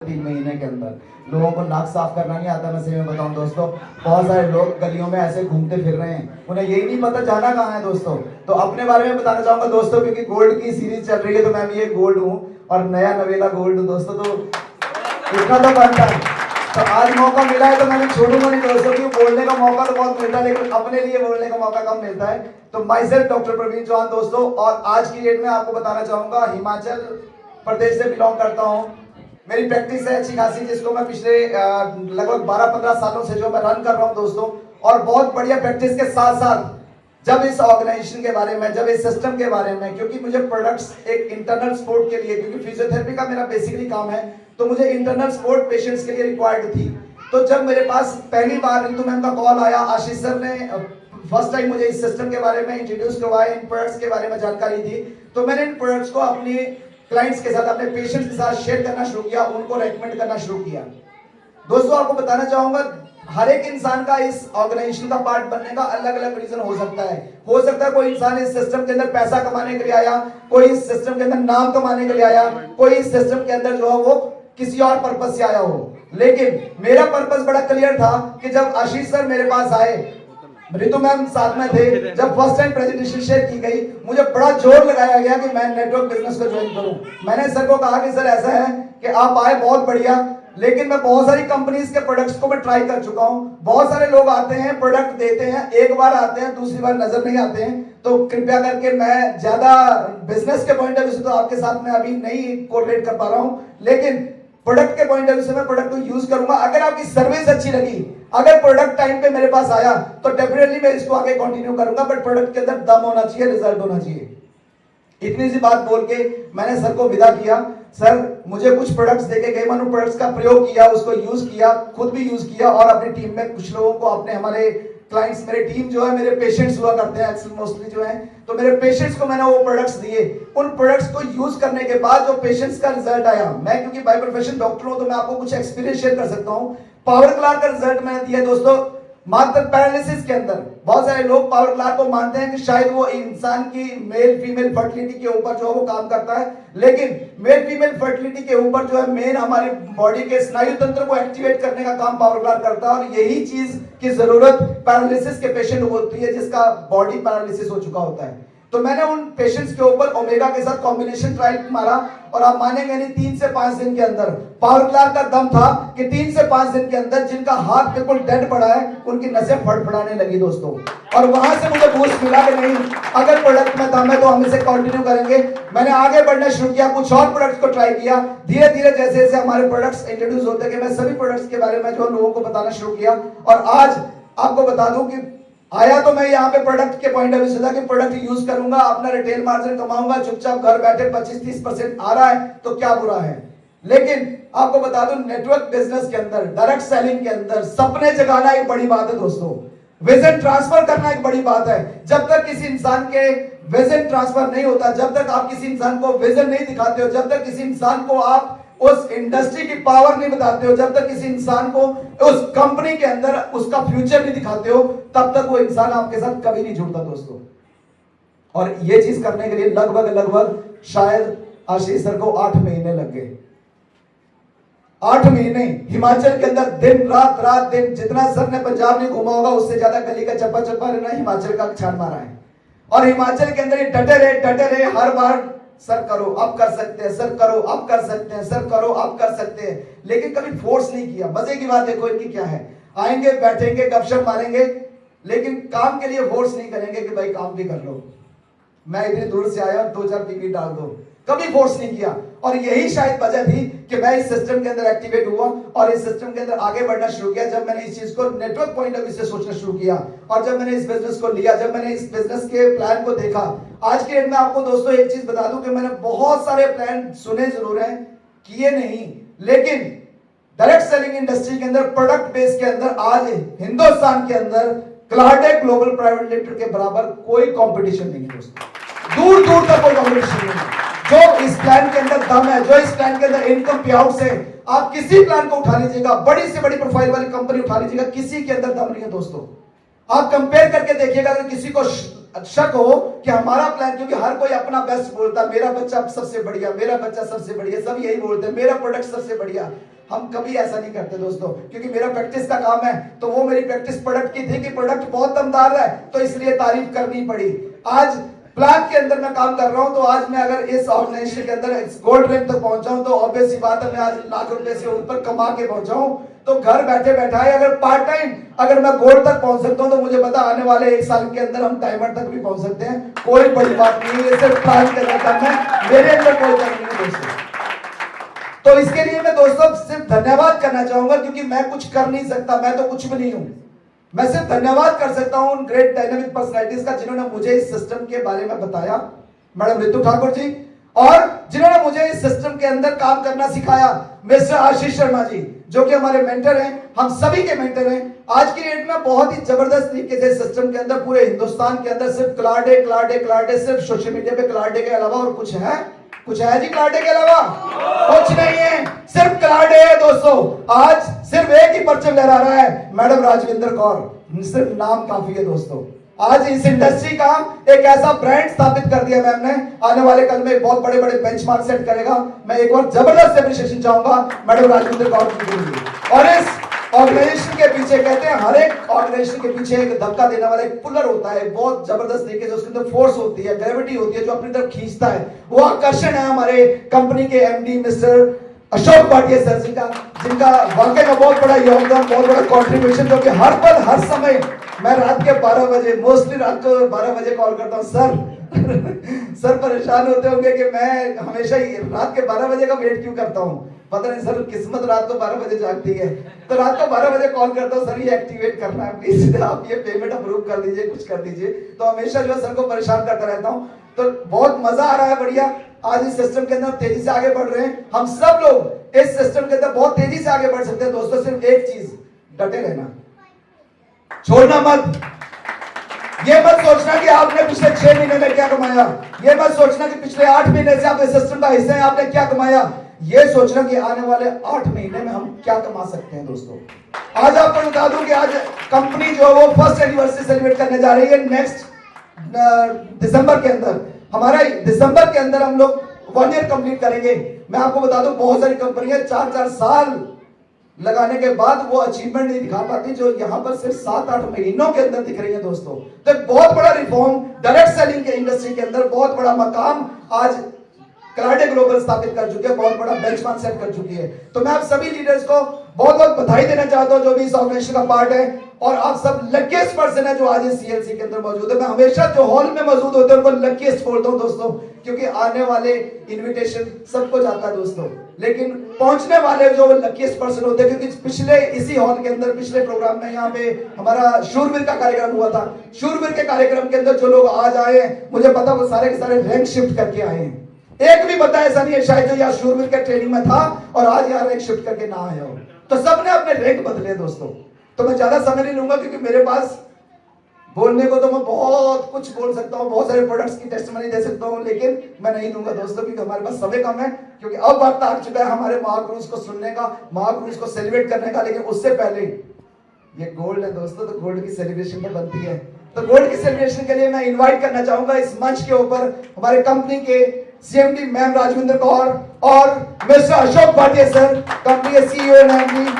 3 महीने के अंदर लोगों को नाक साफ करना नहीं आता। मैं सही में बताऊं दोस्तों, बहुत सारे लोग गलियों में ऐसे घूमते फिर रहे हैं, उन्हें यही नहीं पता जाना कहाँ है दोस्तों। तो अपने बारे में बताना चाहूंगा दोस्तों, क्योंकि गोल्ड की सीरीज चल रही है तो मैं भी ये गोल्ड हूँ और नया नवेला गोल्ड हूँ दोस्तों, तो इतना तो बनता है। तो आज मौका मिला है तो मैंने छोड़ूंगा नहीं दोस्तों, क्योंकि बोलने का मौका तो बहुत मिलता है लेकिन अपने लिए बोलने का मौका कम मिलता है। तो myself doctor Praveen Chauhan दोस्तों, और आज की डेट में आपको बताना चाहूंगा हिमाचल प्रदेश से बिलोंग करता हूँ। मेरी प्रैक्टिस है अच्छी खासी, जिसको मैं पिछले लगभग 12-15 सालों से जो मैं रन कर रहा हूँ दोस्तों। और बहुत बढ़िया प्रैक्टिस के साथ साथ जब इस ऑर्गेनाइजेशन के बारे में, जब इस सिस्टम के बारे में, क्योंकि मुझे प्रोडक्ट्स एक इंटरनल सपोर्ट के लिए, क्योंकि फिजियोथेरेपी का मेरा बेसिकली काम है, तो मुझे इंटरनल सपोर्ट पेशेंट्स के लिए रिक्वायर्ड थी। तो जब मेरे पास पहली बार रितु मैम का कॉल आया, आशीष सर ने फर्स्ट टाइम मुझे इस सिस्टम के बारे में इंट्रोड्यूस करवाया, इन प्रोडक्ट्स के बारे में जानकारी दी, तो मैंने इन प्रोडक्ट्स को अपनी क्लाइंट्स के साथ, अपने पेशेंट्स के साथ शेयर करना शुरू किया, उनको रेकमेंड करना शुरू किया। दोस्तों आपको बताना चाहूंगा, हर एक इंसान का इस ऑर्गेनाइजेशन का पार्ट बनने का अलग अलग रीजन हो सकता है। हो सकता है कोई इंसान इस सिस्टम के अंदर पैसा कमाने के लिए आया, कोई इस सिस्टम के अंदर नाम कमाने के लिए आया, कोई इस सिस्टम के अंदर जो है वो किसी और पर्पस से आया हो। लेकिन मेरा पर्पस बड़ा क्लियर था कि जब आशीष सर मेरे पास आए, रितु मैम साथ में थे, जब फर्स्ट टाइम प्रेजेंटेशन शेयर की गई, मुझे बड़ा जोर लगाया गया कि मैं नेटवर्क बिजनेस को ज्वाइन करूं। मैंने सर को कहा कि सर ऐसा है कि आप आए बहुत बढ़िया, लेकिन मैं बहुत सारी कंपनीज के प्रोडक्ट्स को मैं ट्राई कर चुका हूं। बहुत सारे लोग आते हैं, प्रोडक्ट देते हैं, एक बार आते हैं, दूसरी बार नजर नहीं आते हैं। तो कृपया करके, मैं ज्यादा बिजनेस के पॉइंट ऑफ व्यू से तो आपके साथ में अभी नहीं कोरिलेट कर पा रहा हूं, लेकिन प्रोडक्ट के पॉइंट ऑफ व्यू से मैं प्रोडक्ट को यूज करूंगा। अगर आपकी सर्विस अच्छी लगी, अगर प्रोडक्ट टाइम पे मेरे पास आया, तो डेफिनेटली मैं इसको आगे कंटिन्यू करूंगा, बट प्रोडक्ट के अंदर दम होना चाहिए, रिजल्ट होना चाहिए। इतनी सी बात बोल के मैंने सर को विदा किया। सर मुझे कुछ प्रोडक्ट्स देके गए, मैंने प्रोडक्ट्स का प्रयोग किया, उसको यूज किया, खुद भी यूज किया, और अपनी टीम में कुछ लोगों को, अपने हमारे क्लाइंट्स, मेरे टीम जो है मेरे पेशेंट्स हुआ करते हैं एक्चुअली मोस्टली जो है, तो मेरे पेशेंट्स को मैंने वो प्रोडक्ट्स दिए। उन प्रोडक्ट्स को यूज करने के बाद जो पेशेंट्स का रिजल्ट आया, मैं क्योंकि बाय प्रोफेशन डॉक्टर हूं तो मैं आपको कुछ एक्सपीरियंस शेयर कर सकता हूं। पावर क्लार का रिजल्ट मैंने दिया दोस्तों मात्र पैरालिसिस के अंदर। बहुत सारे लोग पावर क्लार को मानते हैं कि शायद वो इंसान की मेल फीमेल फर्टिलिटी के ऊपर जो है वो काम करता है, लेकिन मेल फीमेल फर्टिलिटी के ऊपर जो है मेन हमारी बॉडी के स्नायु तंत्र को एक्टिवेट करने का काम पावर क्लार करता है। और यही चीज की जरूरत पैरालिसिस के पेशेंट को होती है, जिसका बॉडी पैरालिसिस हो चुका होता है। तो मैंने उन पेशेंट्स के ऊपर ओमेगा के साथ कॉम्बिनेशन ट्रायल मारा, और आप मानेंगे नहीं, 3 से 5 दिन के अंदर पावर क्लार का दम था कि 3 से 5 दिन के अंदर जिनका हाथ बिल्कुल डेड पड़ा है, उनकी नसें फड़फड़ाने लगी दोस्तों। और वहां से मुझे बूस्ट मिला कि नहीं, अगर प्रोडक्ट में दम है तो हम इसे कंटिन्यू करेंगे। मैंने आगे बढ़ना शुरू किया, कुछ और प्रोडक्ट्स को ट्राई किया। धीरे धीरे जैसे जैसे हमारे प्रोडक्ट्स इंट्रोड्यूस होते गए, मैं सभी प्रोडक्ट्स के बारे में जो लोगों को बताना शुरू किया। और आज आपको बता दूं कि आया तो मैं यहाँ पे प्रोडक्ट के पॉइंट ऑफ व्यू से था कि प्रोडक्ट यूज करूंगा, अपना रिटेल मार्जिन कमाऊंगा, चुपचाप घर बैठे 25-30% आ रहा है तो क्या बुरा है। लेकिन आपको बता दूं, नेटवर्क बिजनेस के अंदर, डायरेक्ट सेलिंग के अंदर सपने जगाना एक बड़ी बात है दोस्तों, विजन ट्रांसफर करना एक बड़ी बात है। जब तक किसी इंसान के विजन ट्रांसफर नहीं होता, जब तक आप किसी इंसान को विजन नहीं दिखाते हो, जब तक किसी इंसान को आप उस इंडस्ट्री की पावर नहीं बताते हो, जब तक किसी इंसान को उस कंपनी के अंदर उसका फ्यूचर नहीं दिखाते हो, तब तक वो इंसान आपके साथ कभी नहीं जुड़ता दोस्तों। और ये चीज करने के लिए लगभग शायद आशीष सर को 8 महीने लग गए। 8 महीने हिमाचल के अंदर दिन रात दिन, जितना सर ने पंजाब में घूमा होगा उससे ज्यादा गली का चप्पा चप्पा रहना हिमाचल का छान मारा है। और हिमाचल के अंदर डटे रहे, हर बार सर करो आप कर सकते हैं, सर करो आप कर सकते हैं, सर करो आप कर सकते हैं, लेकिन कभी फोर्स नहीं किया। मजे की बात देखो इनकी क्या है, आएंगे बैठेंगे गपशप मारेंगे, लेकिन काम के लिए फोर्स नहीं करेंगे कि भाई काम भी कर लो, मैं इतनी दूर से आया 2-4 पीपी डाल दो, कभी फोर्स नहीं किया। और यही शायद वजह थी कि मैं इस सिस्टम के अंदर एक्टिवेट हुआ और इस सिस्टम के अंदर आगे बढ़ना शुरू किया। जब मैंने इस चीज को नेटवर्क पॉइंट ऑफ व्यू से सोचना शुरू किया, और जब मैंने इस बिजनेस को लिया, जब मैंने इस बिजनेस के प्लान को देखा, आज के डेट में आपको दोस्तों एक चीज बता दूं कि मैंने बहुत सारे प्लान सुने जरूर हैं, किए नहीं, लेकिन डायरेक्ट सेलिंग इंडस्ट्री के अंदर, प्रोडक्ट बेस के अंदर आज हिंदुस्तान के अंदर क्लार्टेक ग्लोबल प्राइवेट लिमिटेड के बराबर कोई कंपटीशन नहीं है दोस्तों, दूर दूर तक कोई कंपटीशन नहीं है। जो इस प्लान के अंदर दम है, जो इस प्लान के अंदर इनकम पे आउट है, आप किसी प्लान को उठा लीजिएगा, बड़ी से बड़ी प्रोफाइल वाली कंपनी उठा लीजिएगा, किसी के अंदर दम नहीं है दोस्तों। आप कंपेयर करके देखिएगा, अगर किसी को शक हो कि हमारा प्लान, क्योंकि हर कोई अपना बेस्ट बोलता है, मेरा बच्चा सबसे बढ़िया, मेरा बच्चा सबसे बढ़िया, सब यही बोलते हैं, मेरा प्रोडक्ट सबसे बढ़िया। हम कभी ऐसा नहीं करते दोस्तों, क्योंकि मेरा प्रैक्टिस का काम है। तो वो मेरी प्रैक्टिस प्रोडक्ट की थी कि प्रोडक्ट बहुत दमदार है, तो इसलिए तारीफ करनी पड़ी। आज प्लान के अंदर मैं काम कर रहा हूं, तो आज मैं अगर इस ऑर्गेनाइजेशन के अंदर इस गोल्ड रैंक तक पहुंचा हूं, तो ऑब्वियस सी बात है मैं आज लाख रुपए से ऊपर कमा के पहुंचा हूं। तो घर बैठे बैठाए अगर पार्ट टाइम अगर मैं गोल्ड तक पहुंच सकता हूं, तो मुझे पता आने वाले 1 साल के अंदर हम डायमंड तक भी पहुंच सकते हैं। कोई बड़ी बात नहीं है, सिर्फ प्लान करना करना है, मेरे अंदर कोई कमी नहीं दोस्तों। तो इसके लिए मैं दोस्तों सिर्फ धन्यवाद करना चाहूंगा, क्योंकि मैं कुछ कर नहीं सकता, मैं तो कुछ भी नहीं हूं। मैं सिर्फ धन्यवाद कर सकता हूं उन ग्रेट डायनामिक पर्सनालिटीज का जिन्होंने मुझे इस सिस्टम के बारे में बताया, मैडम रितु ठाकुर जी, और जिन्होंने मुझे इस सिस्टम के अंदर काम करना सिखाया, मिस्टर आशीष शर्मा जी, जो कि हमारे मेंटर हैं, हम सभी के मेंटर हैं। आज की डेट में बहुत ही जबरदस्त तरीके से सिस्टम के अंदर पूरे हिंदुस्तान के अंदर सिर्फ क्लाडे क्लाडे क्लाडे, सिर्फ सोशल मीडिया पे क्लाडे के अलावा और कुछ है? कुछ है जी क्लाडे के अलावा? कुछ नहीं है, सिर्फ क्लाडे है दोस्तों। आज सिर्फ एक ही परचम लहरा रहा है, मैडम राजविंदर कौर, सिर्फ नाम काफी है दोस्तों। आज इस इंडस्ट्री का एक ऐसा ब्रांड स्थापित कर दिया मैम ने, आने वाले कल में बहुत बड़े बड़े बेंचमार्क सेट करेगा। मैं एक बार जबरदस्त एप्रिशिएशन चाहूंगा मैडम राजविंदर कौर जी के लिए। और इस ऑर्गेनाइजेशन के पीछे, कहते हैं हर एक ऑर्गेनाइजेशन के पीछे एक धक्का देने वाला एक पुलर होता है, बहुत जबरदस्त तरीके से उसके अंदर फोर्स होती है, ग्रेविटी होती है जो अपनी तरफ खींचता है। वो आकर्षण है हमारे कंपनी के MD mister Ashok Bhatia sir ji का, जिनका वाकई में बहुत बड़ा योगदान, बहुत बड़ा कॉन्ट्रीब्यूशन, जो कि हर पल हर समय मैं रात के 12 बजे, मोस्टली रात को 12 बजे कॉल करता हूँ, सर सर परेशान होते होंगे कि मैं हमेशा ही रात के 12 बजे का वेट क्यों करता हूँ। पता नहीं सर, किस्मत रात को 12 बजे जागती है, तो रात को 12 बजे कॉल करता हूँ, सर ये एक्टिवेट करना है प्लीज, आप ये पेमेंट अप्रूव कर दीजिए, कुछ कर दीजिए। तो हमेशा जो है सर को परेशान करता रहता हूँ। तो बहुत मजा आ रहा है, बढ़िया। आज इस सिस्टम के अंदर तेजी से आगे बढ़ रहे हैं हम सब लोग, इस सिस्टम के अंदर बहुत तेजी से आगे बढ़ सकते हैं दोस्तों। सिर्फ एक चीज, डटे रहना, छोड़ना मत। ये मत सोचना कि आपने पिछले 6 महीने में क्या कमाया, ये मत सोचना कि पिछले 8 महीने से आप इस सिस्टम का हिस्सा हैं, आपने क्या कमाया। ये सोचना कि आने वाले 8 महीने में हम क्या कमा सकते हैं दोस्तों। आज आपको बता दूं कि आज कंपनी जो है वो फर्स्ट एनिवर्सरी सेलिब्रेट करने जा रही है नेक्स्ट दिसंबर के अंदर। हमारा दिसंबर के अंदर हम लोग 1 ईयर कंप्लीट करेंगे। मैं आपको बता दूं बहुत सारी कंपनियां 4-4 साल लगाने के बाद वो अचीवमेंट नहीं दिखा पाती, जो यहाँ पर सिर्फ 7-8 महीनों के अंदर दिख रही है दोस्तों। तो एक बहुत बड़ा रिफॉर्म डायरेक्ट सेलिंग के इंडस्ट्री के अंदर, बहुत बड़ा मकाम आज क्लाडे ग्लोबल स्थापित कर चुके हैं, बहुत बड़ा बेंचमार्क सेट कर चुकी है। तो मैं आप सभी लीडर्स को बहुत बहुत बधाई देना चाहता हूं जो भी इस ऑर्गेनाइजेशन का पार्ट है, और आप सब लकीस्ट पर्सन है जो आज इस सीएलसी के अंदर मौजूद है। मैं हमेशा जो हॉल में मौजूद होते हैं उनको लकीस्ट बोलता हूं दोस्तों, क्योंकि आने वाले इनविटेशन सबको जाता है दोस्तों, लेकिन पहुंचने वाले जो लकीस्ट पर्सन होते हैं, क्योंकि पिछले इसी हॉल के अंदर पिछले प्रोग्राम में यहाँ पे हमारा शूरवीर का कार्यक्रम हुआ था। शूरवीर के कार्यक्रम के अंदर जो लोग आज आए हैं, मुझे पता वो सारे के सारे रैंक शिफ्ट करके आए हैं। एक भी बता ऐसा नहीं है शायद जो यहाँ शूरवीर के ट्रेनिंग में था और आज यहाँ रैंक शिफ्ट करके ना आया हो। तो सबने अपने रैंक बदले दोस्तों। तो मैं ज्यादा समय नहीं लूंगा, क्योंकि मेरे पास बोलने को तो मैं बहुत कुछ बोल सकता हूँ, बहुत सारे प्रोडक्ट्स की टेस्टिमनी दे सकता हूँ, लेकिन मैं नहीं दूंगा दोस्तों, क्योंकि हमारे पास समय कम है। क्योंकि अब वक्त आ चुका है हमारे महाक्रूज को सुनने का, महाक्रूज को सेलिब्रेट करने का, लेकिन उससे पहले ये गोल्ड है दोस्तों, तो गोल्ड की सेलिब्रेशन तो बनती है। तो गोल्ड की सेलिब्रेशन के लिए मैं इन्वाइट करना चाहूंगा इस मंच के ऊपर हमारे कंपनी के सीएमडी मैम राजविंदर कौर और mister Ashok Bhatia sir, company के सीईओ एंड एमडी।